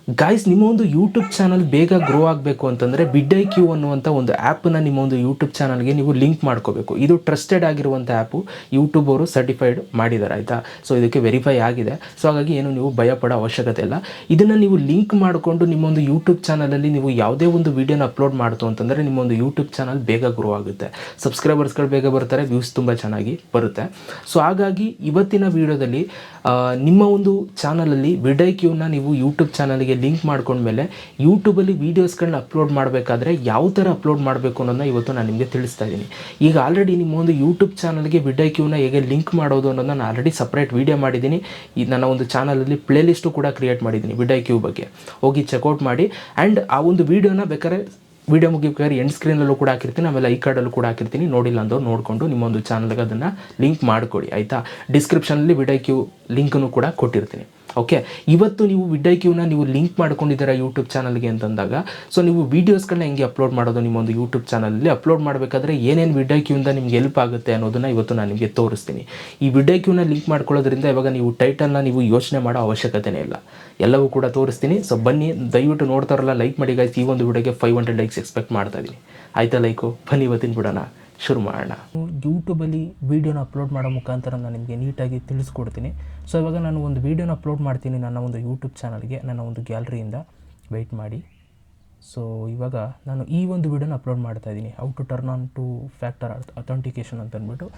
Guys, ನಿಮ್ಮ ಒಂದು YouTube channel ಬೇಗ ಗ್ರೋ ಆಗಬೇಕು ಅಂತಂದರೆ vidIQ ಅನ್ನುವಂಥ ಒಂದು ಆ್ಯಪನ್ನು ನಿಮ್ಮ ಒಂದು ಯೂಟ್ಯೂಬ್ ಚಾನಲ್ಗೆ ನೀವು ಲಿಂಕ್ ಮಾಡ್ಕೋಬೇಕು. ಇದು ಟ್ರಸ್ಟೆಡ್ ಆಗಿರುವಂಥ ಆ್ಯಪು, ಯೂಟ್ಯೂಬ್ ಅವರು ಸರ್ಟಿಫೈಡ್ ಮಾಡಿದ್ದಾರೆ ಆಯಿತಾ. ಸೊ ಇದಕ್ಕೆ ವೆರಿಫೈ ಆಗಿದೆ. ಸೊ ಹಾಗಾಗಿ ಏನು ನೀವು ಭಯಪಡೋ ಅವಶ್ಯಕತೆ ಇಲ್ಲ. ಇದನ್ನು ನೀವು ಲಿಂಕ್ ಮಾಡಿಕೊಂಡು ನಿಮ್ಮೊಂದು ಯೂಟ್ಯೂಬ್ ಚಾನಲಲ್ಲಿ ನೀವು ಯಾವುದೇ ಒಂದು ವೀಡಿಯೋನ ಅಪ್ಲೋಡ್ ಮಾಡ್ತು ಅಂತಂದರೆ ನಿಮ್ಮೊಂದು ಯೂಟ್ಯೂಬ್ ಚಾನಲ್ ಬೇಗ ಗ್ರೋ ಆಗುತ್ತೆ, ಸಬ್ಸ್ಕ್ರೈಬರ್ಸ್ಗಳು ಬೇಗ ಬರ್ತಾರೆ, ವ್ಯೂಸ್ ತುಂಬ ಚೆನ್ನಾಗಿ ಬರುತ್ತೆ. ಸೊ ಹಾಗಾಗಿ ಇವತ್ತಿನ ವೀಡಿಯೋದಲ್ಲಿ ನಿಮ್ಮ ಒಂದು ಚಾನಲಲ್ಲಿ vidIQನ ನೀವು ಯೂಟ್ಯೂಬ್ ಚಾನಲ್ಗೆ ಲಿಂಕ್ ಮಾಡ್ಕೊಂಡ್ಮೇಲೆ ಯೂಟ್ಯೂಬಲ್ಲಿ ವೀಡಿಯೋಸ್ಗಳನ್ನ ಅಪ್ಲೋಡ್ ಮಾಡಬೇಕಾದ್ರೆ ಯಾವ ಥರ ಅಪ್ಲೋಡ್ ಮಾಡಬೇಕು ಅನ್ನೋದನ್ನ ಇವತ್ತು ನಾನು ನಿಮಗೆ ತಿಳಿಸ್ತಾ ಇದ್ದೀನಿ. ಈಗ ಆಲ್ರೆಡಿ ನಿಮ್ಮ ಒಂದು ಯೂಟ್ಯೂಬ್ ಚಾನಲ್ಗೆ vidIQನ ಹೇಗೆ ಲಿಂಕ್ ಮಾಡೋದು ಅನ್ನೋದನ್ನ ನಾನು ಆಲ್ರೆಡಿ ಸಪ್ರೇಟ್ ವೀಡಿಯೋ ಮಾಡಿದ್ದೀನಿ. ಈ ನನ್ನ ಒಂದು ಚಾನಲಲ್ಲಿ ಪ್ಲೇ ಲಿಸ್ಟು ಕೂಡ ಕ್ರಿಯೇಟ್ ಮಾಡಿದ್ದೀನಿ vidIQ ಬಗ್ಗೆ, ಹೋಗಿ ಚೆಕ್ಔಟ್ ಮಾಡಿ. ಆ್ಯಂಡ್ ಆ ಒಂದು ವೀಡಿಯೋನ ಬೇಕಾದ್ರೆ ವೀಡಿಯೋ ಮುಗಿಬೇಕಾದ್ರೆ ಎಂಡ್ ಸ್ಕ್ರೀನಲ್ಲೂ ಕೂಡ ಹಾಕಿರ್ತೀನಿ, ಆಮೇಲೆ ಐ ಕಾರ್ಡಲ್ಲೂ ಕೂಡ ಹಾಕಿರ್ತೀನಿ. ನೋಡಿಲ್ಲ ಅಂದವ್ರು ನೋಡಿಕೊಂಡು ನಿಮ್ಮೊಂದು ಚಾನಲ್ಗೆ ಅದನ್ನು ಲಿಂಕ್ ಮಾಡಿಕೊಡಿ ಆಯಿತಾ. ಡಿಸ್ಕ್ರಿಪ್ಷನಲ್ಲಿ vidIQ ಲಿಂಕನ್ನು ಕೂಡ ಕೊಟ್ಟಿರ್ತೀನಿ. ಓಕೆ, ಇವತ್ತು ನೀವು vidIQನ ನೀವು ಲಿಂಕ್ ಮಾಡ್ಕೊಂಡಿದ್ದೀರಾ ಯೂಟ್ಯೂಬ್ ಚಾನಲ್ಗೆ ಅಂತಂದಾಗ, ಸೊ ನೀವು ವೀಡಿಯೋಸ್ಗಳನ್ನ ಹೆಂಗೆ ಅಪ್ಲೋಡ್ ಮಾಡೋದು ನಿಮ್ಮೊಂದು ಯೂಟ್ಯೂಬ್ ಚಾನಲಲ್ಲಿ ಅಪ್ಲೋಡ್ ಮಾಡಬೇಕಾದ್ರೆ ಏನೇನು vidIQಯಿಂದ ನಿಮ್ಗೆ ಹೆಲ್ಪ್ ಆಗುತ್ತೆ ಅನ್ನೋದನ್ನು ಇವತ್ತು ನಾನು ನಿಮಗೆ ತೋರಿಸ್ತೀನಿ. ಈ vidIQನ ಲಿಂಕ್ ಮಾಡ್ಕೊಳ್ಳೋದ್ರಿಂದ ಇವಾಗ ನೀವು ಟೈಟಲ್ನ ನೀವು ಯೋಚನೆ ಮಾಡೋ ಅವಶ್ಯಕತೆನೇ ಇಲ್ಲ, ಎಲ್ಲವೂ ಕೂಡ ತೋರಿಸ್ತೀನಿ. ಸೊ ಬನ್ನಿ, ದಯವಿಟ್ಟು ನೋಡ್ತಾರಲ್ಲ ಲೈಕ್ ಮಾಡಿ ಗಾಯ್ಸ್. ಈ ಒಂದು ವಿಡಿಯೋಗೆ 500 ಲೈಕ್ಸ್ ಎಕ್ಸ್ಪೆಕ್ಟ್ ಮಾಡ್ತಾ ಇದ್ದೀನಿ ಆಯಿತಾ. ಲೈಕು ಬನ್ನಿ ಇವತ್ತಿನ ಬಿಡೋಣ, ಶುರು ಮಾಡೋಣ. ಯೂಟ್ಯೂಬಲ್ಲಿ ವೀಡಿಯೋನ ಅಪ್ಲೋಡ್ ಮಾಡೋ ಮುಖಾಂತರ ನಾನು ನಿಮಗೆ ನೀಟಾಗಿ ತಿಳಿಸ್ಕೊಡ್ತೀನಿ. ಸೊ ಇವಾಗ ನಾನು ಒಂದು ವೀಡಿಯೋನ ಅಪ್ಲೋಡ್ ಮಾಡ್ತೀನಿ ನನ್ನ ಒಂದು ಯೂಟ್ಯೂಬ್ ಚಾನಲ್ಗೆ, ನನ್ನ ಒಂದು ಗ್ಯಾಲರಿಯಿಂದ. ವೆಯ್ಟ್ ಮಾಡಿ. ಸೊ ಇವಾಗ ನಾನು ಈ ಒಂದು ವೀಡಿಯೋನ ಅಪ್ಲೋಡ್ ಮಾಡ್ತಾ ಇದ್ದೀನಿ, how to turn on two factor authentication ಅಂತ ಅಂದ್ಬಿಟ್ಟು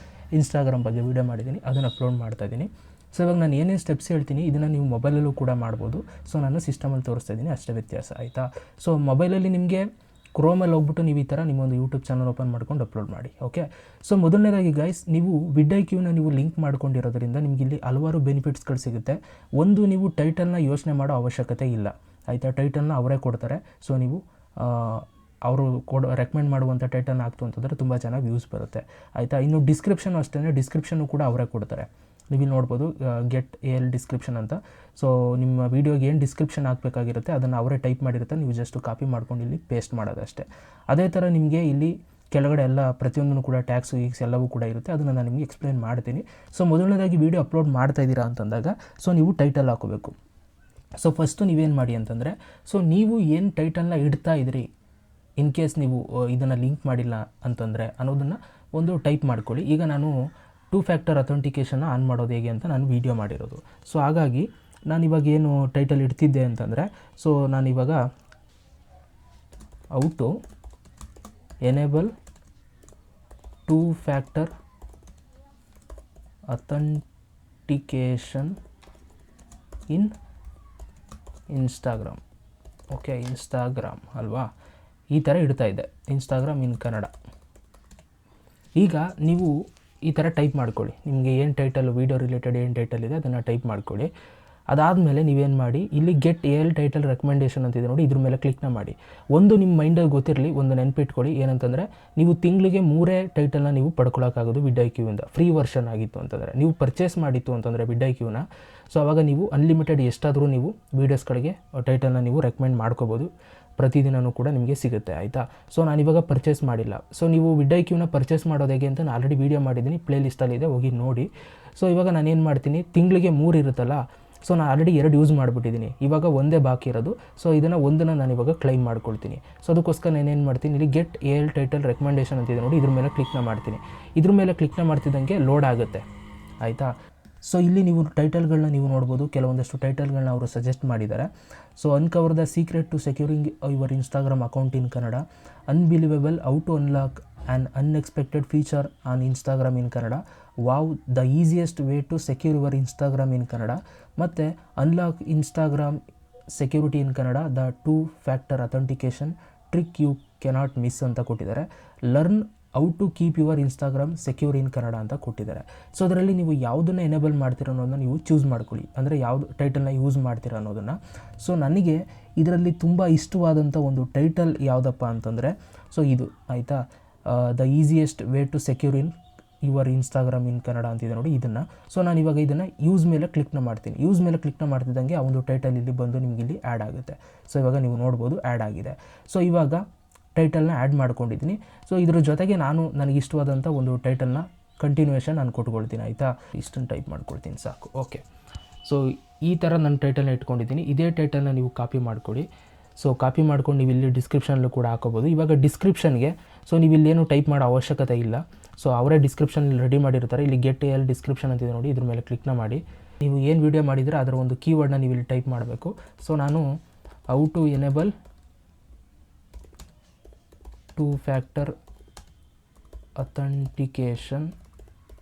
ಇನ್ಸ್ಟಾಗ್ರಾಮ್ ಬಗ್ಗೆ ವೀಡಿಯೋ ಮಾಡಿದ್ದೀನಿ, ಅದನ್ನು ಅಪ್ಲೋಡ್ ಮಾಡ್ತಾ ಇದ್ದೀನಿ. ಸೊ ಇವಾಗ ನಾನು ಏನೇನು ಸ್ಟೆಪ್ಸ್ ಹೇಳ್ತೀನಿ ಇದನ್ನು ನೀವು ಮೊಬೈಲಲ್ಲೂ ಕೂಡ ಮಾಡ್ಬೋದು. ಸೊ ನಾನು ಸಿಸ್ಟಮಲ್ಲಿ ತೋರಿಸ್ತಾ ಇದ್ದೀನಿ, ಅಷ್ಟೇ ವ್ಯತ್ಯಾಸ ಆಯಿತಾ. ಸೊ ಮೊಬೈಲಲ್ಲಿ ನಿಮಗೆ ಕ್ರೋಮಲ್ಲಿ ಹೋಗ್ಬಿಟ್ಟು ನೀವು ಈ ಥರ ನಿಮ್ಮೊಂದು ಯೂಟ್ಯೂಬ್ ಚಾನಲ್ ಓಪನ್ ಮಾಡ್ಕೊಂಡು ಅಪ್ಲೋಡ್ ಮಾಡಿ. ಓಕೆ, ಸೊ ಮೊದಲನೇದಾಗಿ ಗೈಸ್, ನೀವು vidIQನ ನೀವು ಲಿಂಕ್ ಮಾಡ್ಕೊಂಡಿರೋದ್ರಿಂದ ನಿಮಗೆ ಇಲ್ಲಿ ಹಲವಾರು ಬೆನಿಫಿಟ್ಸ್ಗಳು ಸಿಗುತ್ತೆ. ಒಂದು, ನೀವು ಟೈಟಲ್ನ ಯೋಚನೆ ಮಾಡೋ ಅವಶ್ಯಕತೆ ಇಲ್ಲ ಆಯಿತಾ. ಟೈಟಲ್ನ ಅವರೇ ಕೊಡ್ತಾರೆ. ಸೊ ನೀವು ಅವರು ರೆಕಮೆಂಡ್ ಮಾಡುವಂಥ ಟೈಟಲ್ನ ಹಾಕ್ತು ಅಂತಂದರೆ ತುಂಬ ಚೆನ್ನಾಗಿ ವ್ಯೂಸ್ ಬರುತ್ತೆ ಆಯಿತಾ. ಇನ್ನು ಡಿಸ್ಕ್ರಿಪ್ಷನ್ ಅಷ್ಟೇ, ಡಿಸ್ಕ್ರಿಪ್ಷನ್ನು ಕೂಡ ಅವರೇ ಕೊಡ್ತಾರೆ. ನೀವು ಇಲ್ಲಿ ನೋಡ್ಬೋದು ಗೆಟ್ AL ಡಿಸ್ಕ್ರಿಪ್ಷನ್ ಅಂತ. ಸೊ ನಿಮ್ಮ ವೀಡಿಯೋಗೆ ಏನು ಡಿಸ್ಕ್ರಿಪ್ಷನ್ ಹಾಕಬೇಕಾಗಿರುತ್ತೆ ಅದನ್ನು ಅವರೇ ಟೈಪ್ ಮಾಡಿರುತ್ತೆ, ನೀವು ಜಸ್ಟ್ ಕಾಪಿ ಮಾಡ್ಕೊಂಡು ಇಲ್ಲಿ ಪೇಸ್ಟ್ ಮಾಡೋದಷ್ಟೇ. ಅದೇ ಥರ ನಿಮಗೆ ಇಲ್ಲಿ ಕೆಳಗಡೆ ಎಲ್ಲ ಪ್ರತಿಯೊಂದೂ ಕೂಡ ಟ್ಯಾಕ್ಸು ಗೀಕ್ಸ್ ಎಲ್ಲವೂ ಕೂಡ ಇರುತ್ತೆ, ಅದನ್ನು ನಾನು ನಿಮಗೆ ಎಕ್ಸ್ಪ್ಲೇನ್ ಮಾಡ್ತೀನಿ. ಸೊ ಮೊದಲನೇದಾಗಿ ವೀಡಿಯೋ ಅಪ್ಲೋಡ್ ಮಾಡ್ತಾ ಇದ್ದೀರಾ ಅಂತಂದಾಗ ಸೊ ನೀವು ಟೈಟಲ್ ಹಾಕೋಬೇಕು. ಸೊ ಫಸ್ಟು ನೀವೇನು ಮಾಡಿ ಅಂತಂದರೆ, ಸೊ ನೀವು ಏನು ಟೈಟಲ್ನ ಇಡ್ತಾ ಇದ್ರಿ, ಇನ್ ಕೇಸ್ ನೀವು ಇದನ್ನು ಲಿಂಕ್ ಮಾಡಿಲ್ಲ ಅಂತಂದರೆ ಅನ್ನೋದನ್ನು ಒಂದು ಟೈಪ್ ಮಾಡ್ಕೊಳ್ಳಿ. ಈಗ ನಾನು 2 ಫ್ಯಾಕ್ಟರ್ ಅಥೆಂಟಿಕೇಷನ್ನ ಆನ್ ಮಾಡೋದು ಹೇಗೆ ಅಂತ ನಾನು ವೀಡಿಯೋ ಮಾಡಿರೋದು. ಸೊ ಹಾಗಾಗಿ ನಾನಿವಾಗ ಏನು ಟೈಟಲ್ ಇಡ್ತಿದ್ದೆ ಅಂತಂದರೆ, ಸೊ ನಾನಿವಾಗ how to enable 2 factor authentication in Instagram. Okay, Instagram ಅಲ್ವಾ, ಈ ಥರ ಇಡ್ತಾ ಇದ್ದೆ, ಇನ್ಸ್ಟಾಗ್ರಾಮ್ ಇನ್ ಕನ್ನಡ. ಈಗ ನೀವು ಈ ಥರ ಟೈಪ್ ಮಾಡ್ಕೊಳ್ಳಿ, ನಿಮಗೆ ಏನು ಟೈಟಲ್ ವೀಡಿಯೋ ರಿಲೇಟೆಡ್ ಏನು ಟೈಟಲ್ ಇದೆ ಅದನ್ನು ಟೈಪ್ ಮಾಡ್ಕೊಳ್ಳಿ. ಅದಾದಮೇಲೆ ನೀವೇನು ಮಾಡಿ, ಇಲ್ಲಿ ಗೆಟ್ AL ಟೈಟಲ್ ರೆಕಮೆಂಡೇಷನ್ ಅಂತಿದೆ ನೋಡಿ, ಇದ್ರ ಮೇಲೆ ಕ್ಲಿಕ್ನ ಮಾಡಿ. ಒಂದು ನಿಮ್ಮ ಮೈಂಡಲ್ಲಿ ಗೊತ್ತಿರಲಿ, ಒಂದು ನೆನಪಿಟ್ಕೊಳ್ಳಿ ಏನಂತಂದರೆ, ನೀವು ತಿಂಗಳಿಗೆ 3 ಟೈಟಲ್ನ ನೀವು ಪಡ್ಕೊಳ್ಳೋಕ್ಕಾಗೋದು vidIQಯಿಂದ. ಫ್ರೀ ವರ್ಷನ್ ಆಗಿತ್ತು ಅಂತಂದರೆ, ನೀವು ಪರ್ಚೇಸ್ ಮಾಡಿತ್ತು ಅಂತಂದರೆ vidIQನ, ಸೊ ಆವಾಗ ನೀವು ಅನ್ಲಿಮಿಟೆಡ್ ಎಷ್ಟಾದರೂ ನೀವು ವೀಡಿಯೋಸ್ಗಳಿಗೆ ಟೈಟಲ್ನ ನೀವು ರೆಕಮೆಂಡ್ ಮಾಡ್ಕೋಬೋದು, ಪ್ರತಿದಿನವೂ ಕೂಡ ನಿಮಗೆ ಸಿಗುತ್ತೆ ಆಯಿತಾ. ಸೊ ನಾನಿವಾಗ ಪರ್ಚೇಸ್ ಮಾಡಿಲ್ಲ. ಸೊ ನೀವು vidIQನ ಪರ್ಚೇಸ್ ಮಾಡೋದು ಹೇಗೆ ಅಂತ ನಾನು ಆಲ್ರೆಡಿ ವೀಡಿಯೋ ಮಾಡಿದ್ದೀನಿ, ಪ್ಲೇ ಲಿಸ್ಟಲ್ಲಿದೆ, ಹೋಗಿ ನೋಡಿ. ಸೊ ಇವಾಗ ನಾನೇನು ಮಾಡ್ತೀನಿ, ತಿಂಗಳಿಗೆ 3 ಇರುತ್ತಲ್ಲ, ಸೊ ನಾನು ಆಲ್ರೆಡಿ 2 ಯೂಸ್ ಮಾಡಿಬಿಟ್ಟಿದ್ದೀನಿ, ಇವಾಗ ಒಂದೇ ಬಾಕಿ ಇರೋದು. ಸೊ ಒಂದನ್ನು ನಾನು ಇವಾಗ ಕ್ಲೈಮ್ ಮಾಡ್ಕೊಳ್ತೀನಿ. ಸೊ ಅದಕ್ಕೋಸ್ಕರ ನಾನೇನು ಮಾಡ್ತೀನಿ, ಇಲ್ಲಿ ಗೆಟ್ AL ಟೈಟಲ್ ರೆಕಮೆಂಡೇಷನ್ ಅಂತಿದೆ ನೋಡಿ, ಇದ್ರ ಮೇಲೆ ಕ್ಲಿಕ್ನ ಮಾಡ್ತೀನಿ. ಇದ್ರ ಮೇಲೆ ಕ್ಲಿಕ್ನ ಮಾಡ್ತಿದ್ದಂಗೆ ಲೋಡ್ ಆಗುತ್ತೆ ಆಯಿತಾ. ಸೊ ಇಲ್ಲಿ ನೀವು ಟೈಟಲ್ಗಳನ್ನ ನೀವು ನೋಡ್ಬೋದು, ಕೆಲವೊಂದಷ್ಟು ಟೈಟಲ್ಗಳನ್ನ ಅವರು ಸಜೆಸ್ಟ್ ಮಾಡಿದ್ದಾರೆ. So uncover the secret to securing your Instagram account in Kannada, unbelievable, how to unlock an unexpected feature on Instagram in Kannada, wow the easiest way to secure your Instagram in Kannada, ಮತ್ತು unlock Instagram security in Kannada, the 2 factor authentication trick you cannot miss ಅಂತ ಕೊಟ್ಟಿದ್ದಾರೆ. Learn how to keep your Instagram secure in Kannada ಅಂತ ಕೊಟ್ಟಿದ್ದಾರೆ. So ಅದರಲ್ಲಿ ನೀವು ಯಾವುದನ್ನು enable ಮಾಡ್ತೀರೋ ಅನ್ನೋದನ್ನ ನೀವು ಚೂಸ್ ಮಾಡ್ಕೊಳ್ಳಿ, ಅಂದರೆ ಯಾವುದು ಟೈಟಲ್ನ ಯೂಸ್ ಮಾಡ್ತೀರೋ ಅನ್ನೋದನ್ನು. ಸೊ ನನಗೆ ಇದರಲ್ಲಿ ತುಂಬ ಇಷ್ಟವಾದಂಥ ಒಂದು ಟೈಟಲ್ ಯಾವುದಪ್ಪ ಅಂತಂದರೆ, ಸೊ ಇದು ಆಯಿತಾ, the easiest way to secure in your Instagram in Kannada ಅಂತಿದೆ ನೋಡಿ, ಇದನ್ನು. ಸೊ ನಾನು ಇವಾಗ ಇದನ್ನು ಯೂಸ್ ಮೇಲೆ ಕ್ಲಿಕ್ನ ಮಾಡ್ತೀನಿ. ಯೂಸ್ ಮೇಲೆ ಕ್ಲಿಕ್ನ ಮಾಡ್ತಿದ್ದಂಗೆ ಆ ಒಂದು ಟೈಟಲ್ ಇಲ್ಲಿ ಬಂದು ನಿಮಗೆ ಇಲ್ಲಿ ಆ್ಯಡ್ ಆಗುತ್ತೆ. ಸೊ ಇವಾಗ ನೀವು ನೋಡ್ಬೋದು ಆ್ಯಡ್ ಆಗಿದೆ. ಸೊ ಇವಾಗ ಟೈಟಲ್ನ ಆ್ಯಡ್ ಮಾಡ್ಕೊಂಡಿದ್ದೀನಿ. ಸೊ ಇದ್ರ ಜೊತೆಗೆ ನನಗೆ ಇಷ್ಟವಾದಂಥ ಒಂದು ಟೈಟಲ್ನ ಕಂಟಿನ್ಯೂಯೇಷನ್ ನಾನು ಕೊಟ್ಕೊಳ್ತೀನಿ ಆಯಿತಾ. ಇಷ್ಟನ್ನು ಟೈಪ್ ಮಾಡ್ಕೊಳ್ತೀನಿ ಸಾಕು. ಓಕೆ, ಸೊ ಈ ಥರ ನನ್ನ ಟೈಟಲ್ನ ಇಟ್ಕೊಂಡಿದ್ದೀನಿ. ಇದೇ ಟೈಟಲ್ನ ನೀವು ಕಾಪಿ ಮಾಡ್ಕೊಳ್ಳಿ. ಸೊ ಕಾಪಿ ಮಾಡ್ಕೊಂಡು ನೀವು ಇಲ್ಲಿ ಡಿಸ್ಕ್ರಿಪ್ಷನಲ್ಲೂ ಕೂಡ ಹಾಕೋಬೋದು. ಇವಾಗ ಡಿಸ್ಕ್ರಿಪ್ಷನ್ಗೆ ಸೊ ನೀವು ಇಲ್ಲೇನು ಟೈಪ್ ಮಾಡೋ ಅವಶ್ಯಕತೆ ಇಲ್ಲ. ಸೊ ಅವರೇ ಡಿಸ್ಕ್ರಿಪ್ಷನಲ್ಲಿ ರೆಡಿ ಮಾಡಿರ್ತಾರೆ. ಇಲ್ಲಿ ಗೆಟ್ ಎಲ್ ಡಿಸ್ಕ್ರಿಪ್ಷನ್ ಅಂತಿದೆ ನೋಡಿ, ಇದ್ರ ಮೇಲೆ ಕ್ಲಿಕ್ನ ಮಾಡಿ. ನೀವು ಏನು ವೀಡಿಯೋ ಮಾಡಿದರೆ ಅದರ ಒಂದು ಕೀವರ್ಡ್ನ ನೀವು ಇಲ್ಲಿ ಟೈಪ್ ಮಾಡಬೇಕು. ಸೊ ನಾನು how to enable 2-factor authentication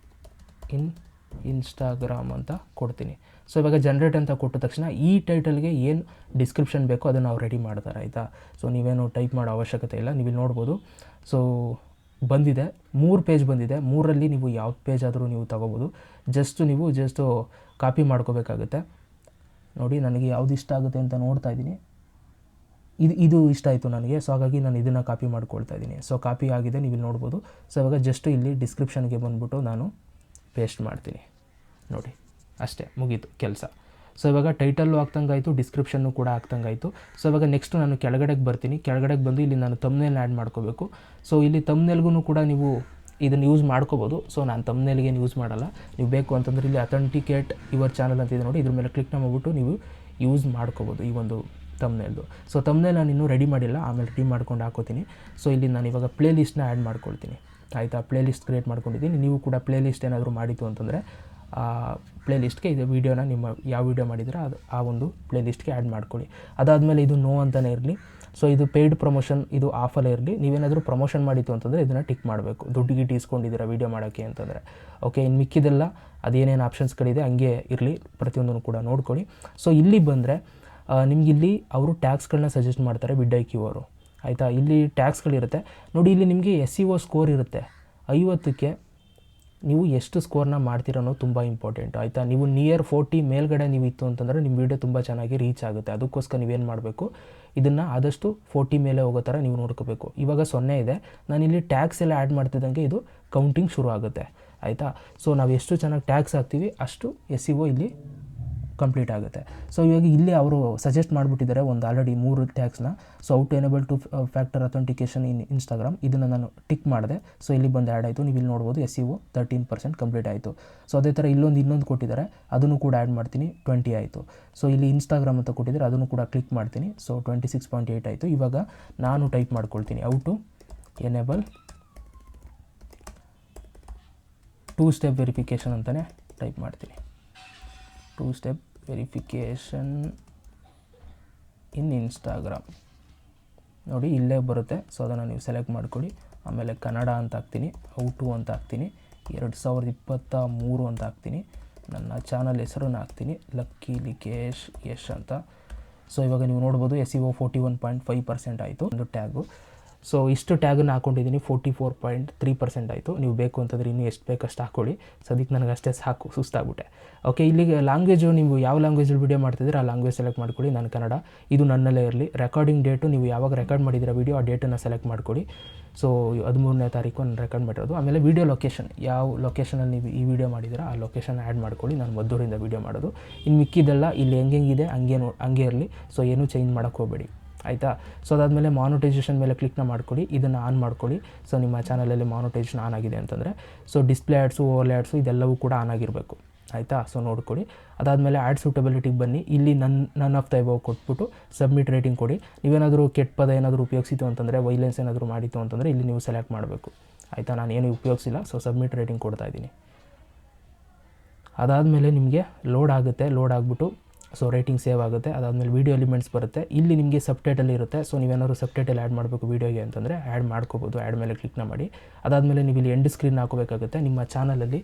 in Instagram ಅಂತ ಕೊಡ್ತೀನಿ. ಸೊ ಇವಾಗ ಜನ್ರೇಟ್ ಅಂತ ಕೊಟ್ಟ ತಕ್ಷಣ ಈ ಟೈಟಲ್ಗೆ ಏನು ಡಿಸ್ಕ್ರಿಪ್ಷನ್ ಬೇಕೋ ಅದನ್ನು ನಾವು ರೆಡಿ ಮಾಡ್ತಾರೆ, ಆಯಿತಾ. ಸೊ ನೀವೇನು ಟೈಪ್ ಮಾಡೋ ಅವಶ್ಯಕತೆ ಇಲ್ಲ, ನೀವು ಇಲ್ಲಿ ನೋಡ್ಬೋದು. ಸೊ ಬಂದಿದೆ, 3 ಪೇಜ್ ಬಂದಿದೆ. 3ರಲ್ಲಿ ನೀವು ಯಾವ ಪೇಜ್ ಆದರೂ ನೀವು ತೊಗೋಬೋದು. ಜಸ್ಟ್ ಕಾಪಿ ಮಾಡ್ಕೋಬೇಕಾಗುತ್ತೆ. ನೋಡಿ ನನಗೆ ಯಾವುದು ಇಷ್ಟ ಆಗುತ್ತೆ ಅಂತ ನೋಡ್ತಾ ಇದ್ದೀನಿ. ಇದು ಇಷ್ಟ ಆಯಿತು ನನಗೆ. ಸೊ ಹಾಗಾಗಿ ನಾನು ಇದನ್ನು ಕಾಪಿ ಮಾಡ್ಕೊಳ್ತಾ ಇದ್ದೀನಿ. ಸೊ ಕಾಪಿ ಆಗಿದೆ, ನೀವು ಇಲ್ಲಿ ನೋಡ್ಬೋದು. ಸೊ ಇವಾಗ ಜಸ್ಟ್ ಇಲ್ಲಿ ಡಿಸ್ಕ್ರಿಪ್ಷನ್ಗೆ ಬಂದುಬಿಟ್ಟು ನಾನು ಪೇಸ್ಟ್ ಮಾಡ್ತೀನಿ ನೋಡಿ, ಅಷ್ಟೇ ಮುಗೀತು ಕೆಲಸ. ಸೊ ಇವಾಗ ಟೈಟಲ್ಲು ಆಗ್ತಂಗಾಯಿತು, ಡಿಸ್ಕ್ರಿಪ್ಷನ್ನು ಕೂಡ ಆಗ್ತಂಗಾಯಿತು. ಸೊ ಇವಾಗ ನೆಕ್ಸ್ಟು ನಾನು ಕೆಳಗಡೆಗೆ ಬರ್ತೀನಿ. ಕೆಳಗಡೆಗೆ ಬಂದು ಇಲ್ಲಿ ನಾನು ತಮ್ನೇಲ್ನ ಆ್ಯಡ್ ಮಾಡ್ಕೋಬೇಕು. ಸೊ ಇಲ್ಲಿ ತಮ್ನೇಲ್ಗೂ ಕೂಡ ನೀವು ಇದನ್ನು ಯೂಸ್ ಮಾಡ್ಕೋಬೋದು. ಸೊ ನಾನು ತಮ್ನೇಲ್ಗೆ ಯೂಸ್ ಮಾಡಲ್ಲ. ನೀವು ಬೇಕು ಅಂತಂದರೆ ಇಲ್ಲಿ ಅಥೆಂಟಿಕೇಟ್ ಯುವರ್ ಚಾನಲ್ ಅಂತಿದೆ ನೋಡಿ, ಇದ್ರ ಮೇಲೆ ಕ್ಲಿಕ್ನ ಮಾಡಿಬಿಟ್ಟು ನೀವು ಯೂಸ್ ಮಾಡ್ಕೋಬೋದು ಈ ಒಂದು ತಮ್ನೇಲ್ದು. ಸೊ ತಮ್ನೇಲ್ ನಾನು ಇನ್ನೂ ರೆಡಿ ಮಾಡಿಲ್ಲ, ಆಮೇಲೆ ರೆಡಿ ಮಾಡ್ಕೊಂಡು ಹಾಕೋತೀನಿ. ಸೊ ಇಲ್ಲಿ ನಾನು ಇವಾಗ ಪ್ಲೇ ಲಿಸ್ಟ್ನ ಆ್ಯಡ್ ಮಾಡ್ಕೊಳ್ತೀನಿ, ಆಯಿತಾ. ಪ್ಲೇ ಲಿಸ್ಟ್ ಕ್ರಿಯೇಟ್ ಮಾಡ್ಕೊಂಡಿದ್ದೀನಿ. ನೀವು ಕೂಡ ಪ್ಲೇ ಲಿಸ್ಟ್ ಏನಾದರೂ ಮಾಡಿತ್ತು ಅಂತಂದರೆ ಪ್ಲೇ ಲಿಸ್ಟ್ಗೆ ಇದು ವೀಡಿಯೋನ ನಿಮ್ಮ ಯಾವ ವೀಡಿಯೋ ಮಾಡಿದರೆ ಅದು ಆ ಒಂದು ಪ್ಲೇ ಲಿಸ್ಟ್ಗೆ ಆ್ಯಡ್ ಮಾಡ್ಕೊಳ್ಳಿ. ಅದಾದಮೇಲೆ ಇದು ನೋ ಅಂತಲೇ ಇರಲಿ. ಸೊ ಇದು ಪೇಯ್ಡ್ ಪ್ರಮೋಷನ್, ಇದು ಆಫಲ್ಲೇ ಇರಲಿ. ನೀವೇನಾದರೂ ಪ್ರಮೋಷನ್ ಮಾಡಿತ್ತು ಅಂತಂದರೆ ಇದನ್ನು ಟಿಕ್ ಮಾಡಬೇಕು. ದುಡ್ಡು ಗಿಟ್ಟು ಇಸ್ಕೊಂಡಿದ್ದೀರಾ ವೀಡಿಯೋ ಮಾಡೋಕ್ಕೆ ಅಂತಂದರೆ. ಓಕೆ, ಇನ್ನು ಮಿಕ್ಕಿದೆಲ್ಲ ಅದೇನೇನು ಆಪ್ಷನ್ಸ್ಗಳಿದೆ ಹಂಗೆ ಇರಲಿ, ಪ್ರತಿಯೊಂದನ್ನು ಕೂಡ ನೋಡ್ಕೊಳ್ಳಿ. ಸೊ ಇಲ್ಲಿ ಬಂದರೆ ನಿಮಗಿಲ್ಲಿ ಅವರು ಟ್ಯಾಗ್ಸ್ಗಳನ್ನ ಸಜೆಸ್ಟ್ ಮಾಡ್ತಾರೆ vidIQ ಅವರು, ಆಯಿತಾ. ಇಲ್ಲಿ ಟ್ಯಾಗ್ಸ್ಗಳಿರುತ್ತೆ ನೋಡಿ. ಇಲ್ಲಿ ನಿಮಗೆ SEO ಸ್ಕೋರ್ ಇರುತ್ತೆ 50ಕ್ಕೆ. ನೀವು ಎಷ್ಟು ಸ್ಕೋರ್ನ ಮಾಡ್ತೀರ ಅನ್ನೋದು ತುಂಬ ಇಂಪಾರ್ಟೆಂಟ್, ಆಯಿತಾ. ನೀವು ನಿಯರ್ 40 ಮೇಲ್ಗಡೆ ನೀವು ಇತ್ತು ಅಂತಂದರೆ ನಿಮ್ಮ ವೀಡಿಯೋ ತುಂಬ ಚೆನ್ನಾಗಿ ರೀಚ್ ಆಗುತ್ತೆ. ಅದಕ್ಕೋಸ್ಕರ ನೀವೇನು ಮಾಡಬೇಕು, ಇದನ್ನು ಆದಷ್ಟು 40 ಮೇಲೆ ಹೋಗೋ ಥರ ನೀವು ನೋಡ್ಕೋಬೇಕು. ಇವಾಗ 0 ಇದೆ, ನಾನಿಲ್ಲಿ ಟ್ಯಾಗ್ಸ್ ಎಲ್ಲ ಆ್ಯಡ್ ಮಾಡ್ತಿದ್ದಂಗೆ ಇದು ಕೌಂಟಿಂಗ್ ಶುರು ಆಗುತ್ತೆ, ಆಯಿತಾ. ಸೊ ನಾವು ಎಷ್ಟು ಚೆನ್ನಾಗಿ ಟ್ಯಾಗ್ಸ್ ಹಾಕ್ತೀವಿ ಅಷ್ಟು SEO ಇಲ್ಲಿ ಕಂಪ್ಲೀಟ್ ಆಗುತ್ತೆ. ಸೊ ಇವಾಗ ಇಲ್ಲಿ ಅವರು ಸಜೆಸ್ಟ್ ಮಾಡಿಬಿಟ್ಟಿದ್ದಾರೆ ಒಂದು ಆಲ್ರೆಡಿ 3 ಟ್ಯಾಗ್ಸ್ನ. So how to enable 2-factor authentication in Instagram, ಇದನ್ನು ನಾನು ಟಿಕ್ ಮಾಡಿದೆ. ಸೊ ಇಲ್ಲಿ ಬಂದು ಆ್ಯಡ್ ಆಯಿತು. ನೀವು ಇಲ್ಲಿ ನೋಡ್ಬೋದು SEO 13% ಕಂಪ್ಲೀಟ್ ಆಯಿತು. ಸೊ ಅದೇ ಥರ ಇನ್ನೊಂದು ಕೊಟ್ಟಿದ್ದಾರೆ, ಅದನ್ನು ಕೂಡ ಆ್ಯಡ್ ಮಾಡ್ತೀನಿ, 20 ಆಯಿತು. ಸೊ ಇಲ್ಲಿ ಇನ್ಸ್ಟಾಗ್ರಾಮ್ ಅಂತ ಕೊಟ್ಟಿದ್ದಾರೆ, ಅದನ್ನು ಕೂಡ ಕ್ಲಿಕ್ ಮಾಡ್ತೀನಿ. ಸೊ 26.8 ಆಯಿತು. ಇವಾಗ ನಾನು ಟೈಪ್ ಮಾಡ್ಕೊಳ್ತೀನಿ how to enable 2-step verification ಅಂತಲೇ ಟೈಪ್ ಮಾಡ್ತೀನಿ. 2-step ವೆರಿಫಿಕೇಷನ್ ಇನ್ ಇನ್ಸ್ಟಾಗ್ರಾಮ್ ನೋಡಿ, ಇಲ್ಲೇ ಬರುತ್ತೆ. ಸೊ ಅದನ್ನು ನೀವು ಸೆಲೆಕ್ಟ್ ಮಾಡ್ಕೊಳ್ಳಿ. ಆಮೇಲೆ ಕನ್ನಡ ಅಂತ ಹಾಕ್ತೀನಿ, ಹೌ ಟು ಅಂತ ಹಾಕ್ತೀನಿ, 2023 ಅಂತ ಹಾಕ್ತೀನಿ. ನನ್ನ ಚಾನಲ್ ಹೆಸರನ್ನು ಹಾಕ್ತೀನಿ, ಲಕ್ಕಿ ಲಿಕೇಶ್ ಯಶ್ ಅಂತ. ಸೊ ಇವಾಗ ನೀವು ನೋಡ್ಬೋದು SEO 41.5% ಆಯಿತು ಒಂದು ಟ್ಯಾಗು. ಸೊ ಇಷ್ಟು ಟ್ಯಾಗನ್ನು ಹಾಕ್ಕೊಂಡಿದ್ದೀನಿ, 44.3% ಆಯಿತು. ನೀವು ಬೇಕು ಅಂತಂದರೆ ಇನ್ನೂ ಎಷ್ಟು ಬೇಕಷ್ಟು ಹಾಕ್ಕೊಳ್ಳಿ. ಸದ್ಯಕ್ಕೆ ನನಗೆ ಅಷ್ಟೇ ಸಾಕು, ಸುಸ್ತಾಗ್ಬಿಟ್ಟೆ. ಓಕೆ, ಇಲ್ಲಿಗೆ ಲ್ಯಾಂಗ್ವೇಜು ನೀವು ಯಾವ ಲ್ಯಾಂಗ್ವೇಜಲ್ಲಿ ವೀಡಿಯೋ ಮಾಡ್ತಿದ್ದೀರ ಆ ಲ್ಯಾಂಗ್ವೇಜ್ ಸೆಲೆಕ್ಟ್ ಮಾಡ್ಕೊಳ್ಳಿ. ನಾನು ಕನ್ನಡ, ಇದು ನನ್ನಲ್ಲೇ ಇರಲಿ. ರೆಕಾರ್ಡಿಂಗ್ ಡೇಟು ನೀವು ಯಾವಾಗ ರೆಕಾರ್ಡ್ ಮಾಡಿದ್ದೀರ ವೀಡಿಯೋ ಆ ಡೇಟನ್ನು ಸೆಲೆಕ್ಟ್ ಮಾಡ್ಕೊಳ್ಳಿ. ಸೊ 13ನೇ ತಾರೀಕು ನಾನು ರೆಕಾರ್ಡ್ ಮಾಡಿರೋದು. ಆಮೇಲೆ ವೀಡಿಯೋ ಲೊಕೇಶನ್, ಯಾವ ಲೊಕೇಶನಲ್ಲಿ ನೀವು ಈ ವಿಡಿಯೋ ಮಾಡಿದ್ದೀರ ಆ ಲೊಕೇಶನ್ ಆ್ಯಡ್ ಮಾಡ್ಕೊಳ್ಳಿ. ನಾನು ಮದ್ದೂರಿಂದ ವೀಡಿಯೋ ಮಾಡೋದು. ಇನ್ನು ಮಿಕ್ಕಿದೆಲ್ಲ ಇಲ್ಲಿ ಹೆಂಗಿದೆ ಹಂಗೆ ಇರಲಿ. ಸೊ ಏನೂ ಚೇಂಜ್ ಮಾಡೋಕ್ಕೆ ಹೋಗಬೇಡಿ, ಆಯಿತಾ. ಸೊ ಅದಾದಮೇಲೆ ಮಾನಿಟೈಸೇಷನ್ ಮೇಲೆ ಕ್ಲಿಕ್ನ ಮಾಡ್ಕೊಳ್ಳಿ, ಇದನ್ನು ಆನ್ ಮಾಡ್ಕೊಳ್ಳಿ. ಸೊ ನಿಮ್ಮ ಚಾನಲಲ್ಲಿ ಮಾನಿಟೈಸೇಷನ್ ಆನ್ ಆಗಿದೆ ಅಂತಂದರೆ so display ads, overlay ads ಇದೆಲ್ಲವೂ ಕೂಡ ಆನ್ ಆಗಿರಬೇಕು, ಆಯಿತಾ. ಸೊ ನೋಡ್ಕೊಳ್ಳಿ. ಅದಾದಮೇಲೆ ಆ್ಯಡ್ ಸೂಟಬಿಲಿಟಿಗೆ ಬನ್ನಿ. ಇಲ್ಲಿ ನನ್ ಆಫ್ ದ ಎಬವ್ ಕೊಟ್ಬಿಟ್ಟು ಸಬ್ಮಿಟ್ ರೇಟಿಂಗ್ ಕೊಡಿ. ನೀವೇನಾದರೂ ಕೆಟ್ಟ ಪದ ಏನಾದರೂ ಉಪಯೋಗಿಸಿತು ಅಂತಂದರೆ, ವೈಲೆನ್ಸ್ ಏನಾದರೂ ಮಾಡಿತ್ತು ಅಂತಂದರೆ ಇಲ್ಲಿ ನೀವು ಸೆಲೆಕ್ಟ್ ಮಾಡಬೇಕು, ಆಯಿತಾ. ನಾನೇನು ಉಪಯೋಗಿಸಿಲ್ಲ. ಸೊ ಸಬ್ಮಿಟ್ ರೇಟಿಂಗ್ ಕೊಡ್ತಾ ಇದ್ದೀನಿ. ಅದಾದಮೇಲೆ ನಿಮಗೆ ಲೋಡ್ ಆಗುತ್ತೆ. ಲೋಡ್ ಆಗಿಬಿಟ್ಟು ಸೊ ರೇಟಿಂಗ್ ಸೇವ್ ಆಗುತ್ತೆ. ಅದಾದಮೇಲೆ ವೀಡಿಯೋ ಎಲಿಮೆಂಟ್ಸ್ ಬರುತ್ತೆ. ಇಲ್ಲಿ ನಿಮಗೆ ಸಬ್ ಟೈಟಲ್ ಇರುತ್ತೆ. ಸೊ ನೀವೇನಾದ್ರು ಸಬ್ ಟೈಟಲ್ ಆ್ಯಡ್ ಮಾಡಬೇಕು ವೀಡಿಯೋಗೆ ಅಂತಂದರೆ ಆ್ಯಡ್ ಮಾಡ್ಕೋಬೋದು. ಆ್ಯಡ್ ಮೇಲೆ ಕ್ಲಿಕ್ನ ಮಾಡಿ. ಅದಾದಮೇಲೆ ನೀವು ಇಲ್ಲಿ ಎಂಡ್ ಸ್ಕ್ರೀನ್ ಹಾಕೋಬೇಕಾಗುತ್ತೆ. ನಿಮ್ಮ ಚಾನಲಲ್ಲಿ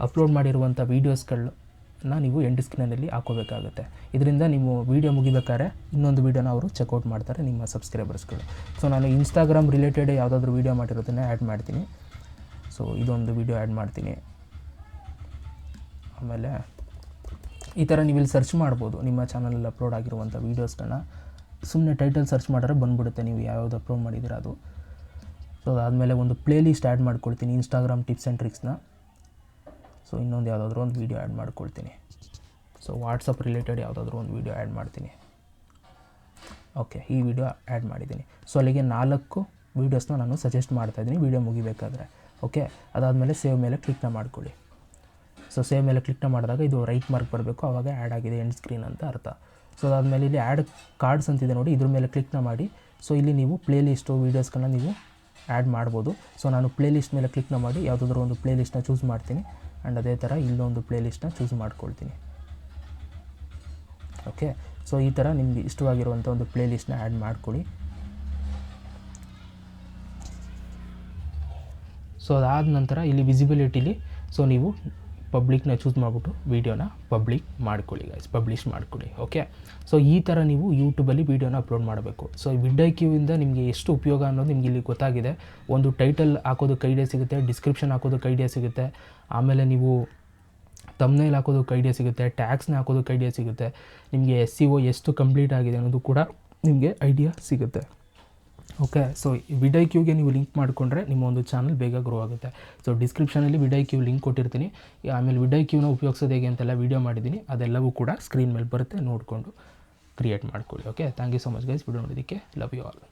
ಅಪ್ಲೋಡ್ ಮಾಡಿರುವಂಥ ವೀಡಿಯೋಸ್ಗಳನ್ನ ನೀವು ಎಂಡ್ ಸ್ಕ್ರೀನಲ್ಲಿ ಹಾಕೋಬೇಕಾಗುತ್ತೆ. ಇದರಿಂದ ನೀವು ವೀಡಿಯೋ ಮುಗಿಬೇಕಾದ್ರೆ ಇನ್ನೊಂದು ವೀಡಿಯೋನ ಅವರು ಚೆಕ್ಔಟ್ ಮಾಡ್ತಾರೆ, ನಿಮ್ಮ ಸಬ್ಸ್ಕ್ರೈಬರ್ಸ್ಗಳು. ಸೊ ನಾನು ಇನ್ಸ್ಟಾಗ್ರಾಮ್ ರಿಲೇಟೆಡ್ ಯಾವುದಾದ್ರೂ ವೀಡಿಯೋ ಮಾಡಿರೋದನ್ನೇ ಆ್ಯಡ್ ಮಾಡ್ತೀನಿ. ಸೊ ಇದೊಂದು ವೀಡಿಯೋ ಆ್ಯಡ್ ಮಾಡ್ತೀನಿ. ಆಮೇಲೆ ಈ ಥರ ನೀವು ಇಲ್ಲಿ ಸರ್ಚ್ ಮಾಡ್ಬೋದು. ನಿಮ್ಮ ಚಾನಲಲ್ಲಿ ಅಪ್ಲೋಡ್ ಆಗಿರುವಂಥ ವೀಡಿಯೋಸ್ಗಳನ್ನ ಸುಮ್ಮನೆ ಟೈಟಲ್ ಸರ್ಚ್ ಮಾಡಿದ್ರೆ ಬಂದುಬಿಡುತ್ತೆ ನೀವು ಯಾವ್ಯಾವುದು ಅಪ್ಲೋಡ್ ಮಾಡಿದ್ದೀರ ಅದು. ಸೊ ಅದಾದಮೇಲೆ ಒಂದು ಪ್ಲೇ ಲಿಸ್ಟ್ ಆ್ಯಡ್ ಮಾಡ್ಕೊಳ್ತೀನಿ, ಇನ್ಸ್ಟಾಗ್ರಾಮ್ ಟಿಪ್ಸ್ ಆ್ಯಂಡ್ ಟ್ರಿಕ್ಸ್ನ. ಸೊ ಇನ್ನೊಂದು ಯಾವುದಾದ್ರೂ ಒಂದು ವೀಡಿಯೋ ಆ್ಯಡ್ ಮಾಡ್ಕೊಳ್ತೀನಿ. ಸೊ ವಾಟ್ಸಪ್ ರಿಲೇಟೆಡ್ ಯಾವುದಾದ್ರೂ ಒಂದು ವೀಡಿಯೋ ಆ್ಯಡ್ ಮಾಡ್ತೀನಿ. ಓಕೆ, ಈ ವಿಡಿಯೋ ಆ್ಯಡ್ ಮಾಡಿದ್ದೀನಿ. ಸೊ ಅಲ್ಲಿಗೆ 4 ವೀಡಿಯೋಸ್ನ ನಾನು ಸಜೆಸ್ಟ್ ಮಾಡ್ತಾಯಿದ್ದೀನಿ ವೀಡಿಯೋ ಮುಗಿಬೇಕಾದ್ರೆ. ಓಕೆ, ಅದಾದಮೇಲೆ ಸೇವ್ ಮೇಲೆ ಕ್ಲಿಕ್ನ ಮಾಡ್ಕೊಳ್ಳಿ. ಸೊ ಸೇವ್ ಮೇಲೆ ಕ್ಲಿಕ್ ಮಾಡಿದಾಗ ಇದು ರೈಟ್ ಮಾರ್ಕ್ ಬರಬೇಕು, ಆವಾಗ ಆ್ಯಡ್ ಆಗಿದೆ ಎಂಡ್ ಸ್ಕ್ರೀನ್ ಅಂತ ಅರ್ಥ. ಸೊ ಅದಾದಮೇಲೆ ಇಲ್ಲಿ ಆ್ಯಡ್ ಕಾರ್ಡ್ಸ್ ಅಂತಿದೆ ನೋಡಿ, ಇದ್ರ ಮೇಲೆ ಕ್ಲಿಕ್ನ ಮಾಡಿ. ಸೊ ಇಲ್ಲಿ ನೀವು ಪ್ಲೇ ಲಿಸ್ಟು ವೀಡಿಯೋಸ್ಗಳನ್ನ ನೀವು ಆ್ಯಡ್ ಮಾಡ್ಬೋದು. ಸೊ ನಾನು ಪ್ಲೇ ಲಿಸ್ಟ್ ಮೇಲೆ ಕ್ಲಿಕ್ನ ಮಾಡಿ ಯಾವುದಾದ್ರೂ ಒಂದು ಪ್ಲೇ ಲಿಸ್ಟ್ನ ಚೂಸ್ ಮಾಡ್ತೀನಿ. ಆ್ಯಂಡ್ ಅದೇ ಥರ ಇಲ್ಲೊಂದು ಪ್ಲೇ ಲಿಸ್ಟ್ನ ಚೂಸ್ ಮಾಡ್ಕೊಳ್ತೀನಿ. ಓಕೆ, ಸೊ ಈ ಥರ ನಿಮಗೆ ಇಷ್ಟವಾಗಿರುವಂಥ ಒಂದು ಪ್ಲೇ ಲಿಸ್ಟ್ನ ಆ್ಯಡ್ ಮಾಡ್ಕೊಳ್ಳಿ. ಸೊ ಅದಾದ ನಂತರ ಇಲ್ಲಿ ವಿಸಿಬಿಲಿಟಿಲಿ ಸೊ ನೀವು ಪಬ್ಲಿಕ್ನ ಚೂಸ್ ಮಾಡಿಬಿಟ್ಟು ವೀಡಿಯೋನ ಪಬ್ಲಿಕ್ ಮಾಡ್ಕೊಳ್ಳಿ ಗೈಸ್, ಪಬ್ಲಿಷ್ ಮಾಡ್ಕೊಳ್ಳಿ. ಓಕೆ, ಸೊ ಈ ಥರ ನೀವು ಯೂಟ್ಯೂಬಲ್ಲಿ ವೀಡಿಯೋನ ಅಪ್ಲೋಡ್ ಮಾಡಬೇಕು. ಸೊ ವಿಡ್ಐಕ್ಯೂವಿಂದ ನಿಮಗೆ ಎಷ್ಟು ಉಪಯೋಗ ಅನ್ನೋದು ನಿಮಗೆ ಇಲ್ಲಿ ಗೊತ್ತಾಗಿದೆ. ಒಂದು ಟೈಟಲ್ ಹಾಕೋದಕ್ಕೆ ಐಡಿಯಾ ಸಿಗುತ್ತೆ, ಡಿಸ್ಕ್ರಿಪ್ಷನ್ ಹಾಕೋದಕ್ಕೆ ಐಡಿಯಾ ಸಿಗುತ್ತೆ, ಆಮೇಲೆ ನೀವು ತಮ್ನೇಲ್ ಹಾಕೋದಕ್ಕೆ ಐಡಿಯಾ ಸಿಗುತ್ತೆ, ಟ್ಯಾಗ್ಸ್ನ ಹಾಕೋದಕ್ಕೆ ಐಡಿಯಾ ಸಿಗುತ್ತೆ, ನಿಮಗೆ SEO ಎಷ್ಟು ಕಂಪ್ಲೀಟ್ ಆಗಿದೆ ಅನ್ನೋದು ಕೂಡ ನಿಮಗೆ ಐಡಿಯಾ ಸಿಗುತ್ತೆ. ಓಕೆ, ಸೊ ವಿಡ್ಐಕ್ಯೂಗೆ ನೀವು ಲಿಂಕ್ ಮಾಡಿಕೊಂಡ್ರೆ ನಿಮ್ಮ ಒಂದು ಚಾನಲ್ ಬೇಗ ಗ್ರೋ ಆಗುತ್ತೆ. ಸೊ ಡಿಸ್ಕ್ರಿಪ್ಷನಲ್ಲಿ ವಿಡ್ಐಕ್ಯೂ ಲಿಂಕ್ ಕೊಟ್ಟಿರ್ತೀನಿ. ಆಮೇಲೆ ವಿಡ್ಐಕ್ಯೂನ ಉಪಯೋಗಿಸೋದು ಹೇಗೆ ಅಂತೆಲ್ಲ ವೀಡಿಯೋ ಮಾಡಿದ್ದೀನಿ, ಅದೆಲ್ಲವೂ ಕೂಡ ಸ್ಕ್ರೀನ್ ಮೇಲೆ ಬರುತ್ತೆ, ನೋಡಿಕೊಂಡು ಕ್ರಿಯೇಟ್ ಮಾಡ್ಕೊಳ್ಳಿ. Okay, thank you so much guys, video ನೋಡೋದಕ್ಕೆ. Love you all.